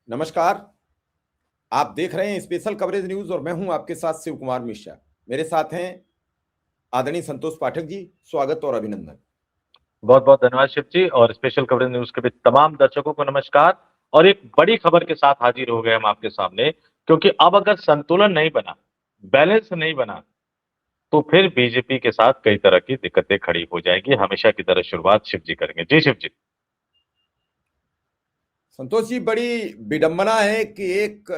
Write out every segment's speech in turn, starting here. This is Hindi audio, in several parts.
नमस्कार। आप देख रहे हैं स्पेशल कवरेज न्यूज और मैं हूं आपके साथ शिव कुमार मिश्रा। मेरे साथ हैं आदरणीय संतोष पाठक जी। स्वागत और अभिनंदन। बहुत बहुत धन्यवाद शिव जी। और स्पेशल कवरेज न्यूज के भी तमाम दर्शकों को नमस्कार। और एक बड़ी खबर के साथ हाजिर हो गए हम आपके सामने, क्योंकि अब अगर संतुलन नहीं बना, बैलेंस नहीं बना, तो फिर बीजेपी के साथ कई तरह की दिक्कतें खड़ी हो जाएंगी। हमेशा की तरह शुरुआत शिव जी करेंगे। जी शिव जी। संतोष जी, बड़ी विडंबना है कि एक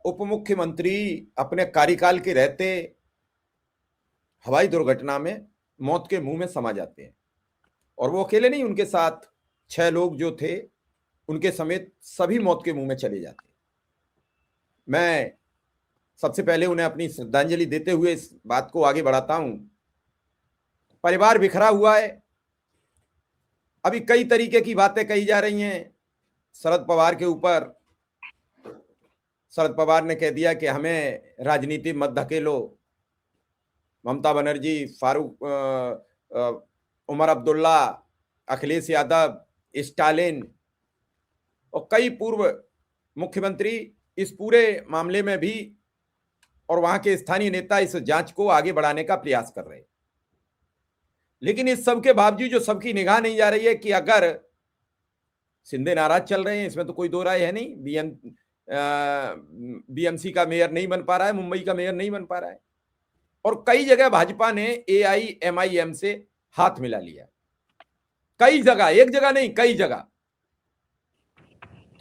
उप मुख्यमंत्री अपने कार्यकाल के रहते हवाई दुर्घटना में मौत के मुंह में समा जाते हैं। और वो अकेले नहीं, उनके साथ 6 लोग जो थे उनके समेत सभी मौत के मुंह में चले जाते हैं। मैं सबसे पहले उन्हें अपनी श्रद्धांजलि देते हुए इस बात को आगे बढ़ाता हूं। परिवार बिखरा हुआ है। अभी कई तरीके की बातें कही जा रही हैं शरद पवार के ऊपर। शरद पवार ने कह दिया कि हमें राजनीति मत धकेलो। ममता बनर्जी, फारूक उमर अब्दुल्ला, अखिलेश यादव, स्टालिन और कई पूर्व मुख्यमंत्री इस पूरे मामले में भी और वहां के स्थानीय नेता इस जांच को आगे बढ़ाने का प्रयास कर रहे हैं। लेकिन इस सब के बावजूद जो सबकी निगाह नहीं जा रही है कि अगर शिंदे नाराज चल रहे हैं, इसमें तो कोई दो राय है नहीं। बीएमसी का मेयर नहीं बन पा रहा है, मुंबई का मेयर नहीं बन पा रहा है और कई जगह भाजपा ने एआईएमआईएम से हाथ मिला लिया। कई जगह, एक जगह नहीं, कई जगह।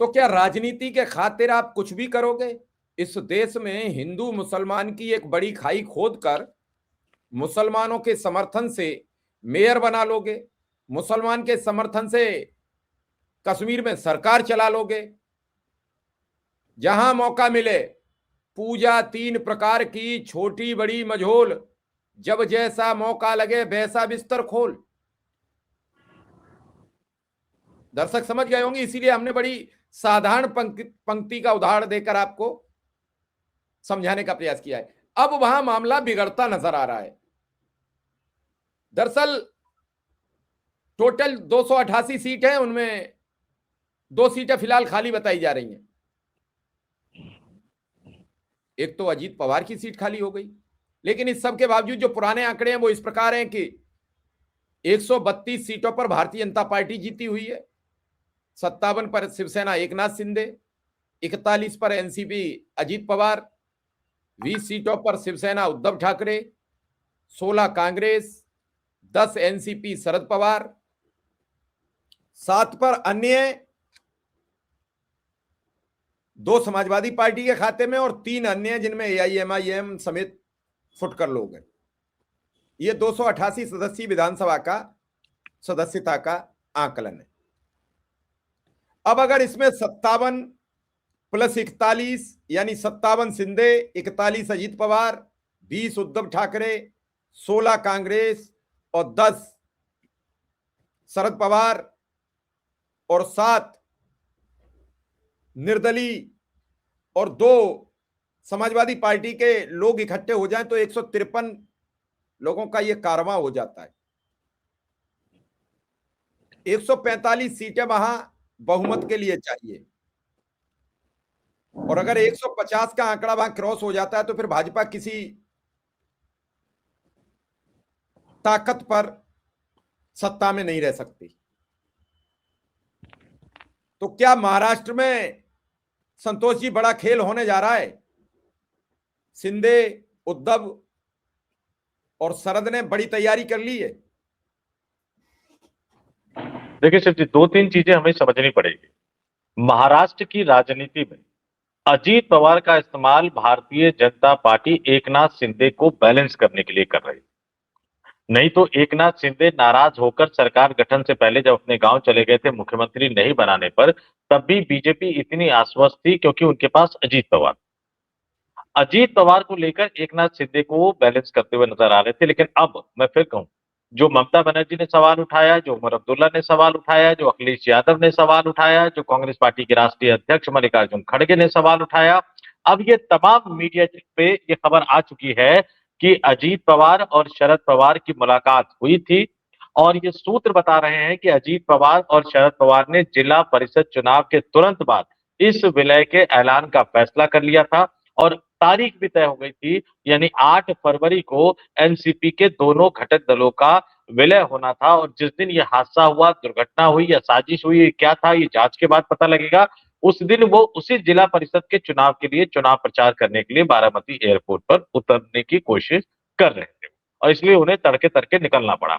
तो क्या राजनीति के खातिर आप कुछ भी करोगे? इस देश में हिंदू मुसलमान की एक बड़ी खाई खोदकर मुसलमानों के समर्थन से मेयर बना लोगे, मुसलमान के समर्थन से कश्मीर में सरकार चला लोगे। जहां मौका मिले पूजा 3 प्रकार की, छोटी बड़ी मझोल, जब जैसा मौका लगे वैसा बिस्तर खोल। दर्शक समझ गए होंगे, इसीलिए हमने बड़ी साधारण पंक्ति का उदाहरण देकर आपको समझाने का प्रयास किया है। अब वहां मामला बिगड़ता नजर आ रहा है। दरअसल टोटल 288 सीट है, उनमें 2 सीटें फिलहाल खाली बताई जा रही हैं। एक तो अजीत पवार की सीट खाली हो गई। लेकिन इस सब के बावजूद जो पुराने आंकड़े हैं वो इस प्रकार हैं कि 132 सीटों पर भारतीय जनता पार्टी जीती हुई है, 57 पर शिवसेना एकनाथ शिंदे, 41 पर एनसीपी अजीत पवार, 20 सीटों पर शिवसेना उद्धव ठाकरे, 16 कांग्रेस, 10 एनसीपी शरद पवार, 7 पर अन्य, 2 समाजवादी पार्टी के खाते में और 3 अन्य जिनमें एआईएमआईएम समेत फुटकर लोग हैं। ये 288 सदस्यीय विधानसभा का सदस्यता का आंकलन है। अब अगर इसमें 57 प्लस 41 यानी 57 शिंदे, 41 अजीत पवार, 20 उद्धव ठाकरे, 16 कांग्रेस और 10 शरद पवार और 7 निर्दलीय और 2 समाजवादी पार्टी के लोग इकट्ठे हो जाएं तो 153 लोगों का यह कारवां हो जाता है। 145 सीटें वहां बहुमत के लिए चाहिए और अगर 150 का आंकड़ा वहां क्रॉस हो जाता है तो फिर भाजपा किसी ताकत पर सत्ता में नहीं रह सकती। तो क्या महाराष्ट्र में संतोष जी बड़ा खेल होने जा रहा है? शिंदे, उद्धव और शरद ने बड़ी तैयारी कर ली है। देखिए शिव जी, 2-3 चीजें हमें समझनी पड़ेगी। महाराष्ट्र की राजनीति में अजीत पवार का इस्तेमाल भारतीय जनता पार्टी एकनाथ शिंदे को बैलेंस करने के लिए कर रही है। नहीं तो एकनाथ शिंदे नाराज होकर सरकार गठन से पहले जब अपने गांव चले गए थे मुख्यमंत्री नहीं बनाने पर, तब भी बीजेपी इतनी आश्वस्त थी क्योंकि उनके पास अजीत पवार को लेकर एकनाथ शिंदे को बैलेंस करते हुए नजर आ रहे थे। लेकिन अब मैं फिर कहूं, जो ममता बनर्जी ने सवाल उठाया, जो उमर अब्दुल्ला ने सवाल उठाया, जो अखिलेश यादव ने सवाल उठाया, जो कांग्रेस पार्टी के राष्ट्रीय अध्यक्ष मल्लिकार्जुन खड़गे ने सवाल उठाया, अब ये तमाम मीडिया पे ये खबर आ चुकी है कि अजीत पवार और शरद पवार की मुलाकात हुई थी। और ये सूत्र बता रहे हैं कि अजीत पवार और शरद पवार ने जिला परिषद चुनाव के तुरंत बाद इस विलय के ऐलान का फैसला कर लिया था और तारीख भी तय हो गई थी, यानी 8 फरवरी को एनसीपी के दोनों घटक दलों का विलय होना था। और जिस दिन ये हादसा हुआ, दुर्घटना हुई या साजिश हुई, क्या था, ये जांच के बाद पता लगेगा। उस दिन वो उसी जिला परिषद के चुनाव के लिए चुनाव प्रचार करने के लिए बारामती एयरपोर्ट पर उतरने की कोशिश कर रहे थे और इसलिए उन्हें तड़के तड़के निकलना पड़ा।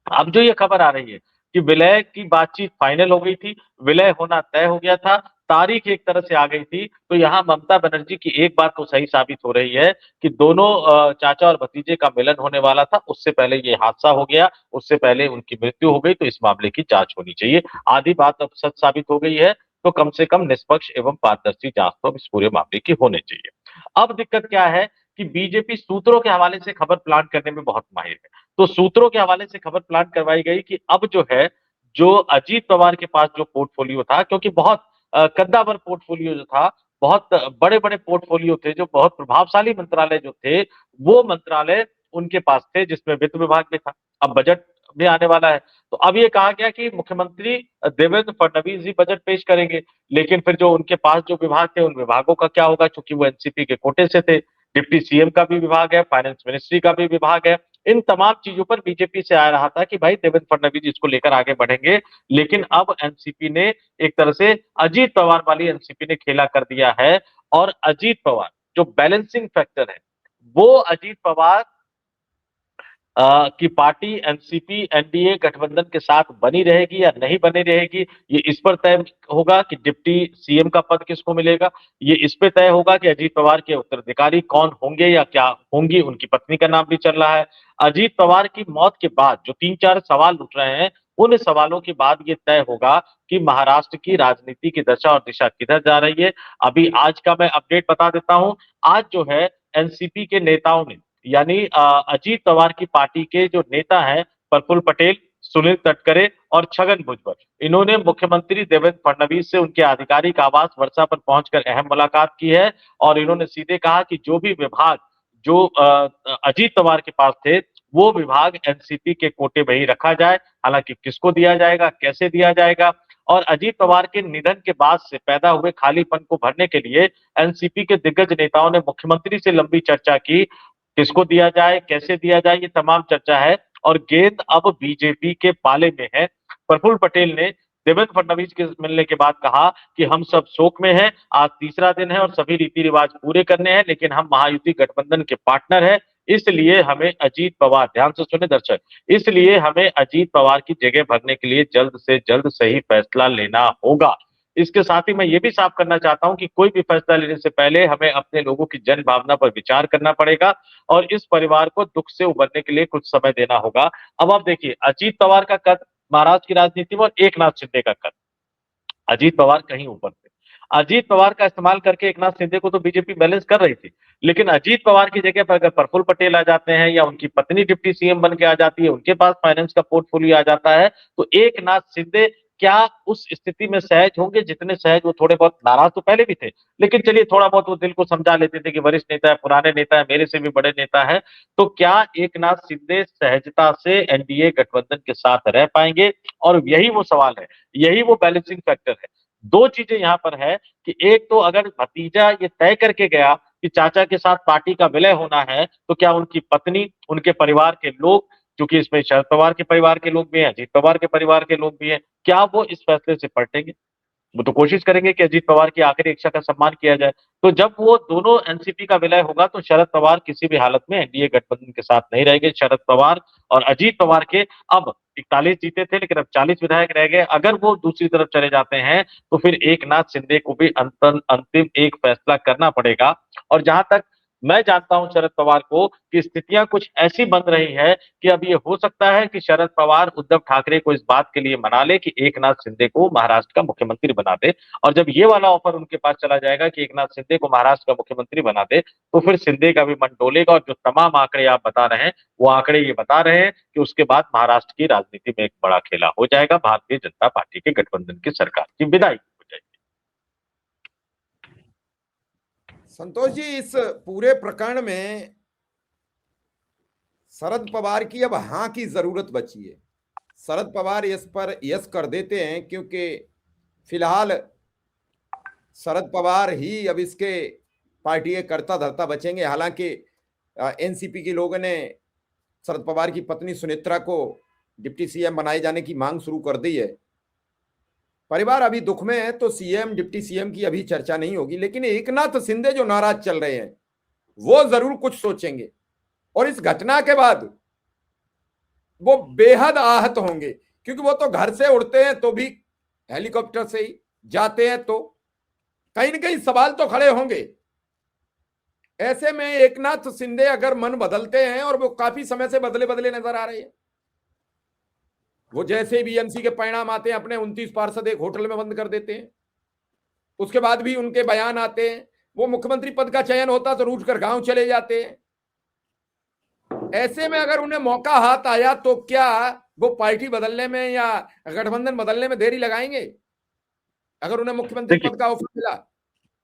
अब जो ये खबर आ रही है कि विलय की बातचीत फाइनल हो गई थी, विलय होना तय हो गया था, तारीख एक तरह से आ गई थी, तो यहाँ ममता बनर्जी की एक बात तो सही साबित हो रही है कि दोनों चाचा और भतीजे का मिलन होने वाला था, उससे पहले ये हादसा हो गया, उससे पहले उनकी मृत्यु हो गई, तो इस मामले की जांच होनी चाहिए। आधी बात अब सच साबित हो गई है, तो कम से कम निष्पक्ष एवं पारदर्शी जांच तो इस पूरे मामले की होनी चाहिए। अब दिक्कत क्या है कि बीजेपी सूत्रों के हवाले से खबर प्लान करने में बहुत माहिर है। तो सूत्रों के हवाले से खबर प्लान करवाई गई कि अब जो है, जो अजीत पवार के पास जो पोर्टफोलियो था, क्योंकि बहुत कद्दावर पोर्टफोलियो जो था, बहुत बड़े-बड़े पोर्टफोलियो थे, जो बहुत प्रभावशाली मंत्रालय जो थे, वो मंत्रालय उनके पास थे, जिसमें वित्त विभाग भी था। अब बजट भी आने वाला है, तो अब ये कहा गया कि मुख्यमंत्री देवेंद्र फडणवीस जी बजट पेश करेंगे, लेकिन फिर जो उनके पास जो विभाग थे, उन विभागों का क्या होगा? चूंकि वो एनसीपी के कोटे से थे। डिप्टी सीएम का भी विभाग है, फाइनेंस मिनिस्ट्री का भी विभाग है। इन तमाम चीजों पर बीजेपी से आ रहा था कि भाई देवेंद्र फडणवीस इसको लेकर आगे बढ़ेंगे, लेकिन अब एनसीपी ने एक तरह से अजीत पवार वाली एनसीपी ने खेला कर दिया है और अजीत पवार जो बैलेंसिंग फैक्टर है, वो अजीत पवार की पार्टी एनसीपी एनडीए गठबंधन के साथ बनी रहेगी या नहीं बनी रहेगी, ये इस पर तय होगा कि डिप्टी सीएम का पद किसको मिलेगा। ये इस पे तय होगा कि अजीत पवार के उत्तराधिकारी कौन होंगे या क्या होंगी, उनकी पत्नी का नाम भी चल रहा है। अजीत पवार की मौत के बाद जो 3-4 सवाल उठ रहे हैं, उन सवालों के बाद ये तय होगा कि महाराष्ट्र की राजनीति की दशा और दिशा किधर जा रही है। अभी आज का मैं अपडेट बता देता हूं। आज जो है एनसीपी के नेताओं ने, यानी अजीत पवार की पार्टी के जो नेता हैं, प्रफुल्ल पटेल, सुनील तटकरे और छगन भुजबल, इन्होंने मुख्यमंत्री देवेंद्र फडणवीस से उनके आधिकारिक आवास वर्षा पर पहुंचकर अहम मुलाकात की है और इन्होंने सीधे कहा कि जो भी विभाग जो अजीत पवार के पास थे, वो विभाग एनसीपी के कोटे में ही रखा जाए। हालांकि किसको दिया जाएगा, कैसे दिया जाएगा, और अजीत पवार के निधन के बाद से पैदा हुए खालीपन को भरने के लिए एनसीपी के दिग्गज नेताओं ने मुख्यमंत्री से लंबी चर्चा की। किसको दिया जाए, कैसे दिया जाए, ये तमाम चर्चा है और गेंद अब बीजेपी के पाले में है। प्रफुल्ल पटेल ने देवेंद्र फडणवीस के मिलने के बाद कहा कि हम सब शोक में हैं, आज तीसरा दिन है और सभी रीति रिवाज पूरे करने हैं, लेकिन हम महायुति गठबंधन के पार्टनर हैं, इसलिए हमें अजीत पवार, ध्यान से सुने दर्शक, इसलिए हमें अजीत पवार की जगह भरने के लिए जल्द से जल्द सही फैसला लेना होगा। इसके साथ ही मैं ये भी साफ करना चाहता हूं कि कोई भी फैसला लेने से पहले हमें अपने लोगों की जन भावना पर विचार करना पड़ेगा और इस परिवार को दुख से उबरने के लिए कुछ समय देना होगा। अब आप देखिए, अजीत पवार का कद महाराष्ट्र की राजनीति में और एकनाथ शिंदे का कद, अजीत पवार कहीं ऊपर थे। अजीत पवार का इस्तेमाल करके एकनाथ शिंदे को तो बीजेपी बैलेंस कर रही थी, लेकिन अजीत पवार की जगह पर अगर प्रफुल्ल पटेल आ जाते हैं या उनकी पत्नी डिप्टी सीएम बन के आ जाती है, उनके पास फाइनेंस का पोर्टफोलियो आ जाता है, तो एकनाथ शिंदे क्या उस स्थिति में सहज होंगे जितने सहज वो थोड़े बहुत नाराज तो पहले भी थे, लेकिन चलिए थोड़ा बहुत वो दिल को समझा लेते थे कि वरिष्ठ नेता है, पुराने नेता है, मेरे से भी बड़े नेता है। तो क्या एकनाथ शिंदे सहजता से एनडीए गठबंधन के साथ रह पाएंगे? और यही वो सवाल है, यही वो बैलेंसिंग फैक्टर है। दो चीजें यहाँ पर है कि एक तो अगर भतीजा ये तय करके गया कि चाचा के साथ पार्टी का विलय होना है, तो क्या उनकी पत्नी, उनके परिवार के लोग, क्योंकि इसमें शरद पवार के परिवार के लोग भी हैं, अजीत पवार के परिवार के लोग भी हैं, क्या वो इस फैसले से पलटेंगे? वो तो कोशिश करेंगे कि अजीत पवार की आखिरी इच्छा का सम्मान किया जाए। तो जब वो दोनों एनसीपी का विलय होगा, तो शरद पवार किसी भी हालत में एनडीए गठबंधन के साथ नहीं रहेंगे। शरद पवार और अजीत पवार के अब 41 जीते थे, लेकिन अब 40 विधायक रह गए। अगर वो दूसरी तरफ चले जाते हैं, तो फिर एकनाथ शिंदे को भी अंतिम एक फैसला करना पड़ेगा। और जहां तक मैं जानता हूं शरद पवार को, कि स्थितियां कुछ ऐसी बन रही है कि अब ये हो सकता है कि शरद पवार उद्धव ठाकरे को इस बात के लिए मना ले कि एकनाथ शिंदे को महाराष्ट्र का मुख्यमंत्री बना दे। और जब ये वाला ऑफर उनके पास चला जाएगा कि एकनाथ शिंदे को महाराष्ट्र का मुख्यमंत्री बना दे, तो फिर शिंदे का भी मन डोलेगा और जो तमाम आंकड़े आप बता रहे हैं, वो आंकड़े ये बता रहे हैं कि उसके बाद महाराष्ट्र की राजनीति में एक बड़ा खेला हो जाएगा, भारतीय जनता पार्टी के गठबंधन की सरकार की विदाई हो जाएगी। संतोष जी, इस पूरे प्रकरण में शरद पवार की अब हाँ की जरूरत बची है। शरद पवार इस पर यस कर देते हैं, क्योंकि फिलहाल शरद पवार ही अब इसके पार्टी के कर्ता धर्ता बचेंगे। हालांकि एनसीपी के लोगों ने शरद पवार की पत्नी सुनेत्रा को डिप्टी सीएम बनाए जाने की मांग शुरू कर दी है। परिवार अभी दुख में है तो सीएम डिप्टी सीएम की अभी चर्चा नहीं होगी, लेकिन एकनाथ शिंदे जो नाराज चल रहे हैं वो जरूर कुछ सोचेंगे और इस घटना के बाद वो बेहद आहत होंगे, क्योंकि वो तो घर से उड़ते हैं तो भी हेलीकॉप्टर से ही जाते हैं, तो कहीं ना कहीं सवाल तो खड़े होंगे। ऐसे में एकनाथ शिंदे अगर मन बदलते हैं, और वो काफी समय से बदले बदले नजर आ रहे हैं, वो जैसे बीएमसी के परिणाम आते हैं अपने 29 पार्षद एक होटल में बंद कर देते हैं, उसके बाद भी उनके बयान आते हैं, वो मुख्यमंत्री पद का चयन होता तो रूठ कर गांव चले जाते हैं। ऐसे में अगर उन्हें मौका हाथ आया तो क्या वो पार्टी बदलने में या गठबंधन बदलने में देरी लगाएंगे, अगर उन्हें मुख्यमंत्री पद का ऑफर मिला?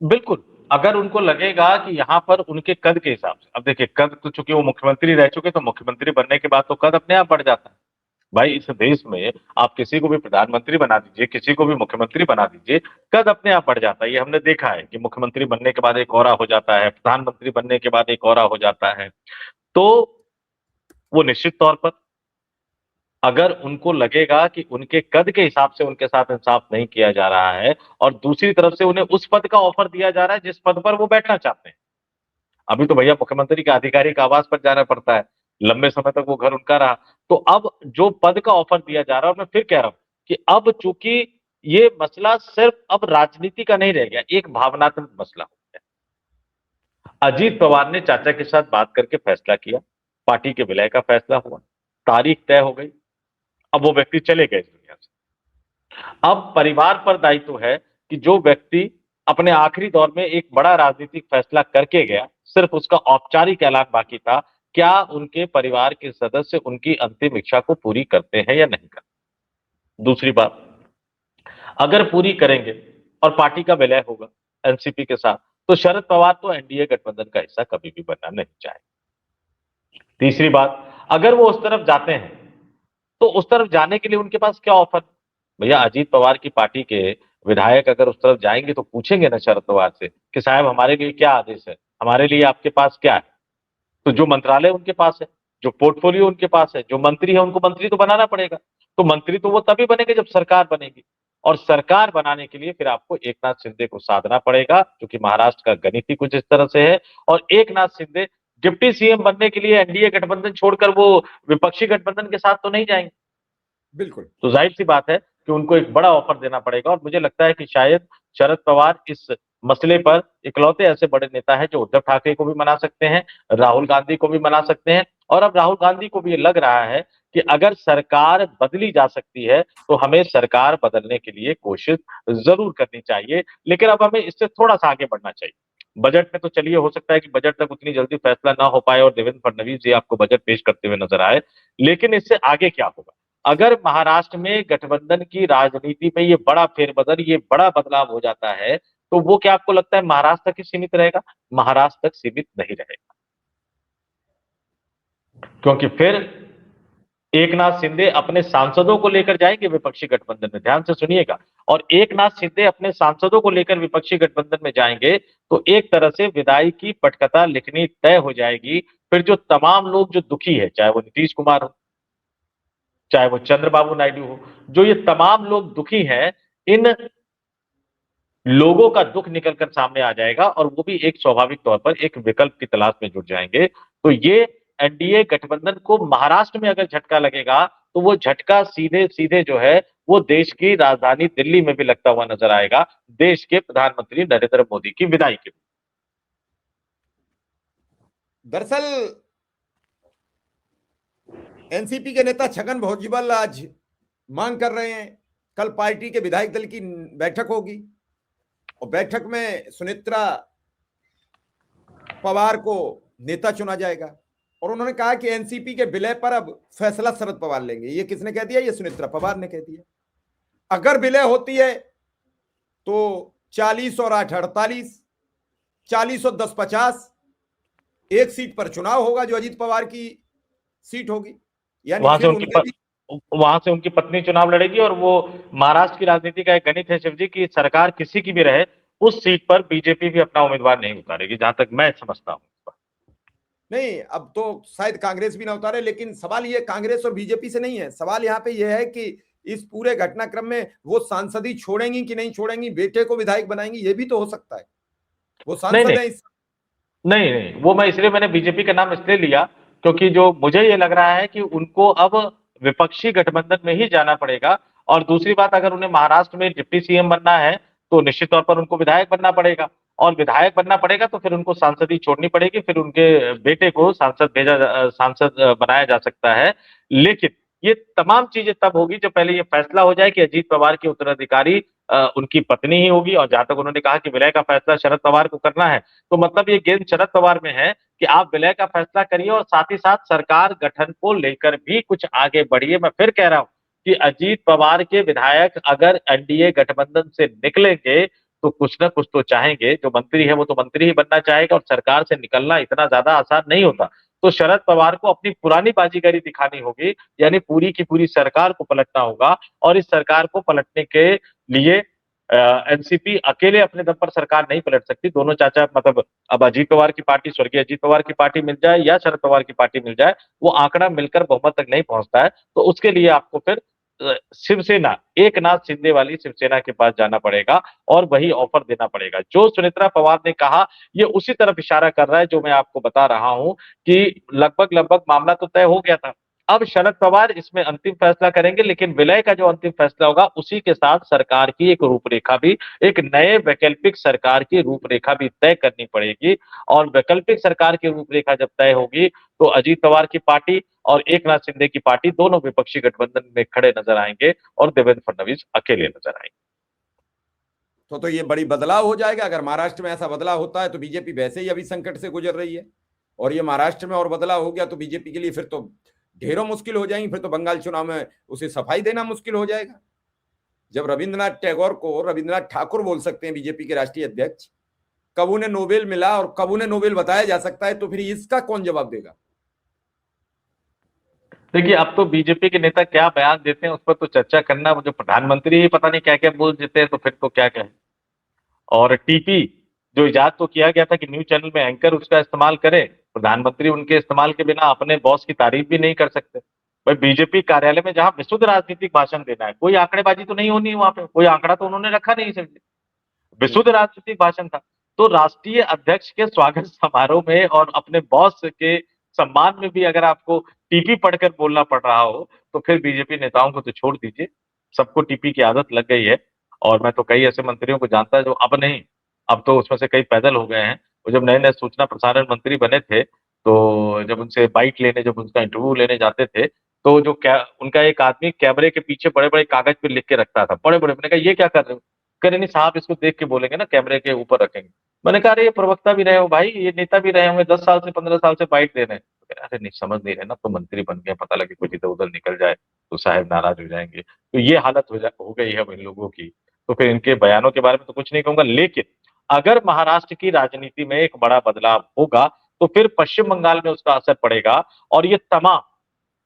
बिल्कुल, अगर उनको लगेगा कि यहाँ पर उनके कद के हिसाब से, अब देखिए कद तो चूंकि वो मुख्यमंत्री रह चुके, तो मुख्यमंत्री बनने के बाद तो कद अपने आप बढ़ जाता है। भाई इस देश में आप किसी को भी प्रधानमंत्री बना दीजिए, किसी को भी मुख्यमंत्री बना दीजिए, कद अपने आप बढ़ जाता है। ये हमने देखा है कि मुख्यमंत्री बनने के बाद एक औरा हो जाता है, प्रधानमंत्री बनने के बाद एक औरा हो जाता है। तो वो निश्चित तौर पर अगर उनको लगेगा कि उनके कद के हिसाब से उनके साथ इंसाफ नहीं किया जा रहा है, और दूसरी तरफ से उन्हें उस पद का ऑफर दिया जा रहा है जिस पद पर वो बैठना चाहते हैं। अभी तो भैया मुख्यमंत्री के आधिकारिक आवास पर जाना पड़ता है, लंबे समय तक वो घर उनका रहा। तो अब जो पद का ऑफर दिया जा रहा है, और मैं फिर कह रहा हूं कि अब चूंकि ये मसला सिर्फ अब राजनीति का नहीं रह गया, एक भावनात्मक मसला हो गया। अजीत पवार ने चाचा के साथ बात करके फैसला किया, पार्टी के विलय का फैसला हुआ, तारीख तय हो गई, अब वो व्यक्ति चले गए इस दुनिया से। अब परिवार पर दायित्व है कि जो व्यक्ति अपने आखिरी दौर में एक बड़ा राजनीतिक फैसला करके गया, सिर्फ उसका औपचारिक ऐलान बाकी था, क्या उनके परिवार के सदस्य उनकी अंतिम इच्छा को पूरी करते हैं या नहीं करते। दूसरी बात, अगर पूरी करेंगे और पार्टी का विलय होगा एनसीपी के साथ, तो शरद पवार तो एनडीए गठबंधन का हिस्सा कभी भी बनना नहीं चाहे। तीसरी बात, अगर वो उस तरफ जाते हैं तो उस तरफ जाने के लिए उनके पास क्या ऑफर। भैया अजीत पवार की पार्टी के विधायक अगर उस तरफ जाएंगे तो पूछेंगे ना शरद पवार से कि साहब हमारे लिए क्या आदेश है, हमारे लिए आपके पास क्या है। तो जो मंत्रालय उनके पास है, जो पोर्टफोलियो उनके पास है, जो मंत्री है, उनको मंत्री तो बनाना पड़ेगा। तो मंत्री तो वो तभी बनेंगे जब सरकार बनेगी, और सरकार बनाने के लिए फिर आपको एकनाथ शिंदे को साधना पड़ेगा, क्योंकि महाराष्ट्र का गणित ही कुछ इस तरह से है। और एकनाथ शिंदे डिप्टी सीएम बनने के लिए एनडीए गठबंधन छोड़कर वो विपक्षी गठबंधन के साथ तो नहीं जाएंगे। बिल्कुल। तो जाहिर सी बात है कि उनको एक बड़ा ऑफर देना पड़ेगा, और मुझे लगता है कि शायद शरद पवार इस मसले पर इकलौते ऐसे बड़े नेता हैं जो उद्धव ठाकरे को भी मना सकते हैं, राहुल गांधी को भी मना सकते हैं, और अब राहुल गांधी को भी ये लग रहा है कि अगर सरकार बदली जा सकती है तो हमें सरकार बदलने के लिए कोशिश जरूर करनी चाहिए। लेकिन अब हमें इससे थोड़ा सा आगे बढ़ना चाहिए। बजट में तो चलिए हो सकता है कि बजट तक उतनी जल्दी फैसला ना हो पाए और देवेंद्र फडणवीस जी आपको बजट पेश करते हुए नजर आए, लेकिन इससे आगे क्या होगा। अगर महाराष्ट्र में गठबंधन की राजनीति में ये बड़ा फेरबदल, ये बड़ा बदलाव हो जाता है, तो वो क्या आपको लगता है महाराष्ट्र तक ही सीमित रहेगा? महाराष्ट्र तक सीमित नहीं रहेगा, क्योंकि फिर एकनाथ शिंदे अपने सांसदों को लेकर जाएंगे विपक्षी गठबंधन में। ध्यान से सुनिएगा, और एकनाथ शिंदे अपने सांसदों को लेकर विपक्षी गठबंधन में जाएंगे तो एक तरह से विदाई की पटकथा लिखनी तय हो जाएगी। फिर जो तमाम लोग जो दुखी है, चाहे वो नीतीश कुमार हो, चाहे वो चंद्रबाबू नायडू हो, जो ये तमाम लोग दुखी हैं, इन लोगों का दुख निकलकर सामने आ जाएगा, और वो भी एक स्वाभाविक तौर पर एक विकल्प की तलाश में जुट जाएंगे। तो ये एनडीए गठबंधन को महाराष्ट्र में अगर झटका लगेगा, तो वो झटका सीधे सीधे जो है वो देश की राजधानी दिल्ली में भी लगता हुआ नजर आएगा, देश के प्रधानमंत्री नरेंद्र मोदी की विदाई के। दरअसल एनसीपी के नेता छगन भुजबल आज मांग कर रहे हैं कल पार्टी के विधायक दल की बैठक होगी, और बैठक में सुनेत्रा पवार को नेता चुना जाएगा, और उन्होंने कहा कि एनसीपी के विलय पर अब फैसला शरद पवार लेंगे। ये किसने कह दिया? ये सुनेत्रा पवार ने कह दिया। अगर विलय होती है तो 40 और 8 48, 40 और 10 50, एक सीट पर चुनाव होगा जो अजीत पवार की सीट होगी, यानी फिर उनके भी वहां से उनकी पत्नी चुनाव लड़ेगी। और वो महाराष्ट्र की राजनीति का एक गणित है शिव जी, की सरकार किसी की भी रहे, उस सीट पर बीजेपी भी अपना उम्मीदवार नहीं उतारेगी, जहां तक मैं समझता हूं। नहीं, अब तो शायद कांग्रेस भी ना उतारे, लेकिन सवाल ये कांग्रेस और बीजेपी से नहीं है। सवाल यहाँ पे ये है कि इस पूरे घटनाक्रम में वो सांसद ही छोड़ेंगी कि नहीं छोड़ेंगी, बेटे को विधायक बनाएंगी, ये भी तो हो सकता है। वो नहीं सांसद नहीं है इस। नहीं नहीं, वो मैं इसलिए मैंने बीजेपी का नाम इसलिए लिया क्योंकि जो मुझे ये लग रहा है कि उनको अब विपक्षी गठबंधन में ही जाना पड़ेगा। और दूसरी बात, अगर उन्हें महाराष्ट्र में डिप्टी सीएम बनना है तो निश्चित तौर पर उनको विधायक बनना पड़ेगा, और विधायक बनना पड़ेगा तो फिर उनको सांसदी छोड़नी पड़ेगी, फिर उनके बेटे को सांसद बनाया जा सकता है। लेकिन ये तमाम चीजें तब होगी जब पहले ये फैसला हो जाए कि अजीत पवार की उत्तराधिकारी उनकी पत्नी ही होगी। और जहां तक उन्होंने कहा कि विलय का फैसला शरद पवार को करना है, तो मतलब ये गेंद शरद पवार में है कि आप विलय का फैसला करिए और साथ ही साथ सरकार गठन को लेकर भी कुछ आगे बढ़िए। मैं फिर कह रहा हूं कि अजीत पवार के विधायक अगर एनडीए गठबंधन से निकलेंगे तो कुछ ना कुछ तो चाहेंगे। जो मंत्री है वो तो मंत्री ही बनना चाहेगा, और सरकार से निकलना इतना ज्यादा आसान नहीं होता। तो शरद पवार को अपनी पुरानी बाजीगरी दिखानी होगी, यानी पूरी की पूरी सरकार को पलटना होगा। और इस सरकार को पलटने के लिए एनसीपी अकेले अपने दम पर सरकार नहीं पलट सकती। दोनों चाचा, मतलब अब अजीत पवार की पार्टी, स्वर्गीय अजीत पवार की पार्टी मिल जाए या शरद पवार की पार्टी मिल जाए, वो आंकड़ा मिलकर बहुमत तक नहीं पहुंचता है। तो उसके लिए आपको फिर शिवसेना, एक नाथ शिंदे वाली शिवसेना के पास जाना पड़ेगा और वही ऑफर देना पड़ेगा। जो सुनेत्रा पवार ने कहा, ये उसी तरफ इशारा कर रहा है जो मैं आपको बता रहा हूं कि लगभग लगभग मामला तो तय हो गया था। अब शरद पवार इसमें अंतिम फैसला करेंगे, लेकिन विलय का जो अंतिम फैसला होगा उसी के साथ सरकार की एक रूपरेखा भी, एक नए वैकल्पिक सरकार की रूपरेखा भी तय करनी पड़ेगी। और वैकल्पिक सरकार की रूपरेखा जब तय होगी तो अजीत पवार की पार्टी और एकनाथ शिंदे की पार्टी दोनों विपक्षी गठबंधन में खड़े नजर आएंगे और देवेंद्र फडणवीस अकेले नजर आएंगे। तो ये बड़ी बदलाव हो जाएगा। अगर महाराष्ट्र में ऐसा बदलाव होता है तो बीजेपी वैसे ही अभी संकट से गुजर रही है, और ये महाराष्ट्र में और बदलाव हो गया तो बीजेपी के लिए फिर तो ढेरों मुश्किल हो जाएंगी। फिर तो बंगाल चुनाव में उसे सफाई देना मुश्किल हो जाएगा। जब रविंद्रनाथ टैगोर को रविंद्रनाथ ठाकुर बोल सकते हैं बीजेपी के राष्ट्रीय अध्यक्ष, कब उन्हें नोबेल मिला और कब उन्हें नोबेल बताया जा सकता है, तो फिर इसका कौन जवाब देगा? देखिए, अब तो बीजेपी के नेता क्या बयान देते हैं उस पर तो चर्चा करना, जो प्रधानमंत्री ही पता नहीं क्या क्या बोल देते हैं, तो फिर तो क्या कहें। और टीपी जो इजाद तो किया गया था कि न्यूज चैनल में एंकर उसका इस्तेमाल करे, प्रधानमंत्री उनके इस्तेमाल के बिना अपने बॉस की तारीफ भी नहीं कर सकते। भाई, बीजेपी कार्यालय में जहां विशुद्ध राजनीतिक भाषण देना है, कोई आंकड़ेबाजी तो नहीं होनी है वहां पे, कोई आंकड़ा तो उन्होंने रखा नहीं सर, विशुद्ध राजनीतिक भाषण था। तो राष्ट्रीय अध्यक्ष के स्वागत समारोह में और अपने बॉस के सम्मान में भी अगर आपको टीपी पढ़कर बोलना पड़ रहा हो, तो फिर बीजेपी नेताओं को तो छोड़ दीजिए। सबको टीपी की आदत लग गई है। और मैं तो कई ऐसे मंत्रियों को जानता है जो अब नहीं, अब तो उसमें से कई पैदल हो गए हैं। वो जब नए नए सूचना प्रसारण मंत्री बने थे, तो जब उनसे बाइट लेने, जब उनका इंटरव्यू लेने जाते थे, तो जो क्या उनका एक आदमी कैमरे के पीछे बड़े बड़े कागज पे लिख के रखता था, बड़े बड़े। मैंने कहा ये क्या कर रहे हो? कह रहे नहीं साहब, इसको देख के बोलेंगे ना, कैमरे के ऊपर रखेंगे। मैंने कहा अरे ये प्रवक्ता भी रहे हो भाई, ये नेता भी रहे होंगे, 10 साल से 15 साल से बाइट दे रहे हैं। तो कह रहे, अरे नहीं समझ नहीं रहे ना, तो मंत्री बन गए, पता लगे कुछ इधर उधर निकल जाए तो साहब नाराज हो जाएंगे। तो ये हालत हो गई है अब इन लोगों की। तो फिर इनके बयानों के बारे में तो कुछ नहीं कहूंगा, लेकिन अगर महाराष्ट्र की राजनीति में एक बड़ा बदलाव होगा तो फिर पश्चिम बंगाल में उसका असर पड़ेगा। और ये तमाम,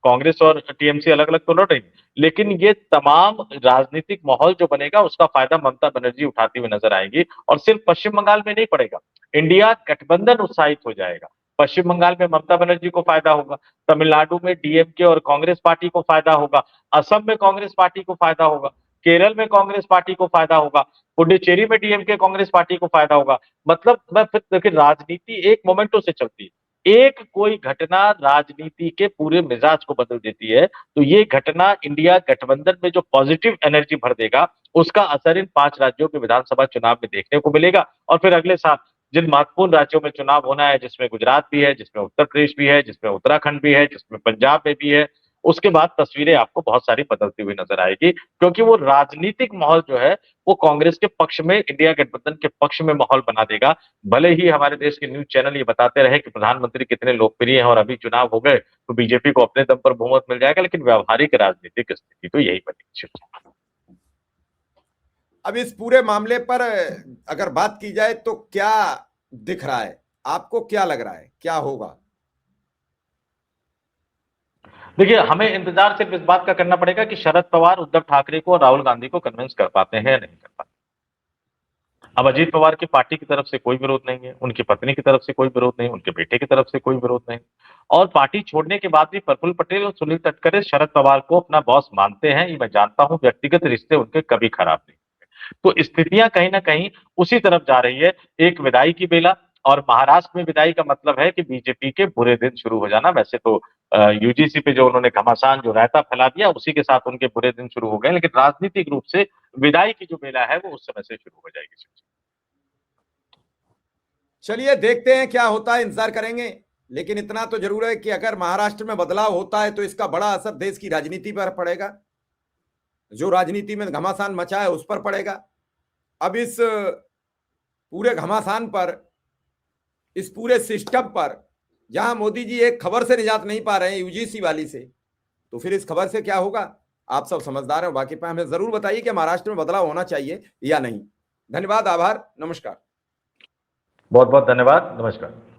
कांग्रेस और टीएमसी अलग अलग तो लड़ रही, लेकिन ये तमाम राजनीतिक माहौल जो बनेगा उसका फायदा ममता बनर्जी उठाती हुई नजर आएंगी। और सिर्फ पश्चिम बंगाल में नहीं पड़ेगा, इंडिया गठबंधन उत्साहित हो जाएगा। पश्चिम बंगाल में ममता बनर्जी को फायदा होगा, तमिलनाडु में डीएमके और कांग्रेस पार्टी को फायदा होगा, असम में कांग्रेस पार्टी को फायदा होगा, केरल में कांग्रेस पार्टी को फायदा होगा, पुडुचेरी में डीएमके कांग्रेस पार्टी को फायदा होगा। मतलब मैं फिर देखिए, राजनीति एक मोमेंटो से चलती है। एक कोई घटना राजनीति के पूरे मिजाज को बदल देती है। तो ये घटना इंडिया गठबंधन में जो पॉजिटिव एनर्जी भर देगा, उसका असर इन 5 राज्यों के विधानसभा चुनाव में देखने को मिलेगा। और फिर अगले साल जिन महत्वपूर्ण राज्यों में चुनाव होना है, जिसमें गुजरात भी है, जिसमें उत्तर प्रदेश भी है, जिसमें उत्तराखंड भी है, जिसमें पंजाब में भी है, उसके बाद तस्वीरें आपको बहुत सारी बदलती हुई नजर आएगी। क्योंकि वो राजनीतिक माहौल जो है वो कांग्रेस के पक्ष में, इंडिया गठबंधन के पक्ष में माहौल बना देगा। भले ही हमारे देश के न्यूज चैनल ये बताते रहे कि प्रधानमंत्री कितने लोकप्रिय हैं और अभी चुनाव हो गए तो बीजेपी को अपने दम पर बहुमत मिल जाएगा, लेकिन व्यवहारिक राजनीतिक स्थिति तो यही बनेगी। अब इस पूरे मामले पर अगर बात की जाए तो क्या दिख रहा है आपको? क्या लग रहा है क्या होगा? देखिए, हमें इंतजार सिर्फ इस बात का करना पड़ेगा कि शरद पवार उद्धव ठाकरे को और राहुल गांधी को कन्विंस कर पाते हैं या नहीं कर पाते। अब अजीत पवार की पार्टी की तरफ से कोई विरोध नहीं है, उनकी पत्नी की तरफ से कोई विरोध नहीं, उनके बेटे की तरफ से कोई विरोध नहीं, और पार्टी छोड़ने के बाद भी प्रफुल्ल पटेल और सुनील तटकरे शरद पवार को अपना बॉस मानते हैं। ये मैं जानता हूं, व्यक्तिगत रिश्ते उनके कभी खराब नहीं। तो स्थितियां कहीं ना कहीं उसी तरफ जा रही है। एक विदाई की बेला, और महाराष्ट्र में विदाई का मतलब है कि बीजेपी के बुरे दिन शुरू हो जाना। वैसे तो यूजीसी पे जो उन्होंने घमासान जो रायता फैला दिया, उसी के साथ उनके बुरे दिन शुरू हो गए, लेकिन राजनीतिक रूप से विदाई की जो बेला है वो उस समय से शुरू हो जाएगी। चलिए देखते हैं क्या होता है, इंतजार करेंगे। लेकिन इतना तो जरूर है कि अगर महाराष्ट्र में बदलाव होता है तो इसका बड़ा असर देश की राजनीति पर पड़ेगा, जो राजनीति में घमासान मचा है उस पर पड़ेगा। अब इस पूरे घमासान पर, इस पूरे सिस्टम पर, जहां मोदी जी एक खबर से निजात नहीं पा रहे हैं, यूजीसी वाली से, तो फिर इस खबर से क्या होगा? आप सब समझदार हैं, वाकिफ हैं, हमें जरूर बताइए कि महाराष्ट्र में बदलाव होना चाहिए या नहीं। धन्यवाद, आभार, नमस्कार। बहुत बहुत धन्यवाद, नमस्कार।